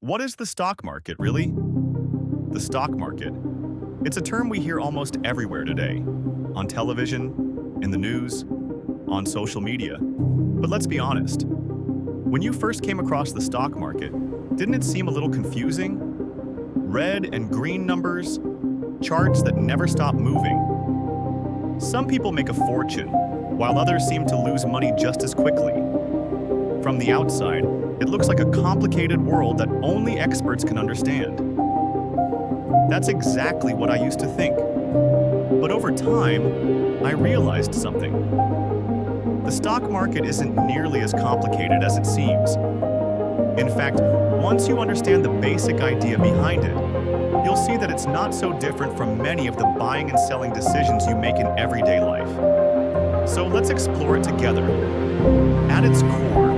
What is the stock market, really? The stock market. It's a term we hear almost everywhere today. On television, in the news, on social media. But let's be honest. When you first came across the stock market, didn't it seem a little confusing? Red and green numbers, charts that never stop moving. Some people make a fortune, while others seem to lose money just as quickly. From the outside, it looks like a complicated world that only experts can understand. That's exactly what I used to think. But over time, I realized something. The stock market isn't nearly as complicated as it seems. In fact, once you understand the basic idea behind it, you'll see that it's not so different from many of the buying and selling decisions you make in everyday life. So let's explore it together. At its core,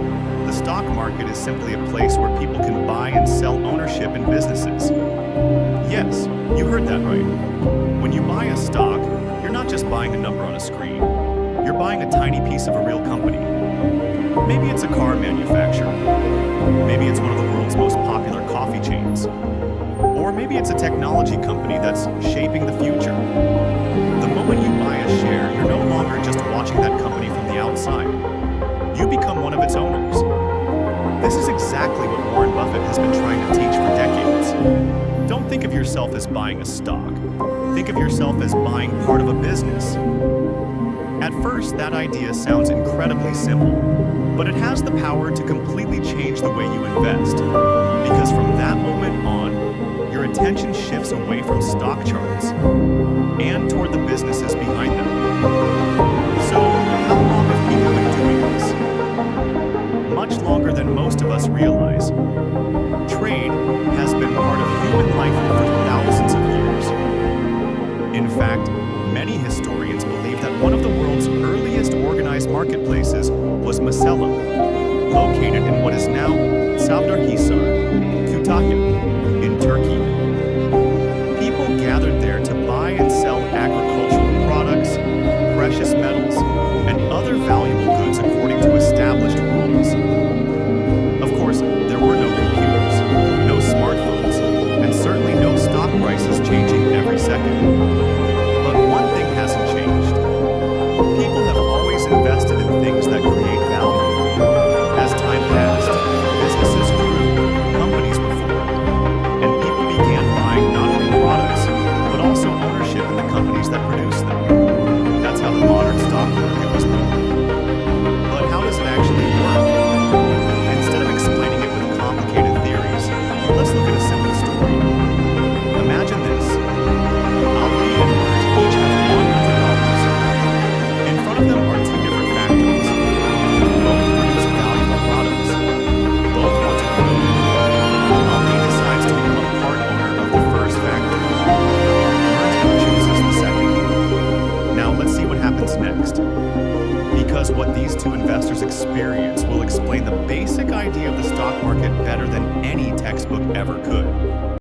the stock market is simply a place where people can buy and sell ownership in businesses. Yes, you heard that right. When you buy a stock, you're not just buying a number on a screen. You're buying a tiny piece of a real company. Maybe it's a car manufacturer. Maybe it's one of the world's most popular coffee chains. Or maybe it's a technology company that's shaping the future. The moment you buy a share, you're no longer just watching that company from the outside. You become one of its owners. This is exactly what Warren Buffett has been trying to teach for decades. Don't think of yourself as buying a stock. Think of yourself as buying part of a business. At first, that idea sounds incredibly simple, but it has the power to completely change the way you invest. Because from that moment on, your attention shifts away from stock charts and toward the businesses behind them. So, how long have people been doing this? Much longer than most of us realize. Trade has been part of human life for thousands of years. In fact, many historians believe that one of the world's earliest organized marketplaces was Masella, located in what is now Savdarhisar, Kütahya, in Turkey. People gathered there to buy and sell agricultural products, precious metals, and other valuable goods according to established rules. Of course, there were no computers, no smartphones, and certainly no stock prices changing every second. But one thing hasn't changed. People have always invested in things that create value. As time passed, businesses grew, companies were formed, and people began buying not only products, but also ownership in the companies that produce them. That's how the modern stock market was born. But how does it actually work? Instead of explaining it with complicated theories, let's look at a simple story. Imagine this. Ali and Bert each have $100. In front of them are two different factories. Both produce valuable products. Both want to grow. Ali decides to become a part owner of the first factory. Bert chooses the second. Now let's see what happens next. Because what these two investors experience will explain the basic idea of the stock market better than any textbook ever could.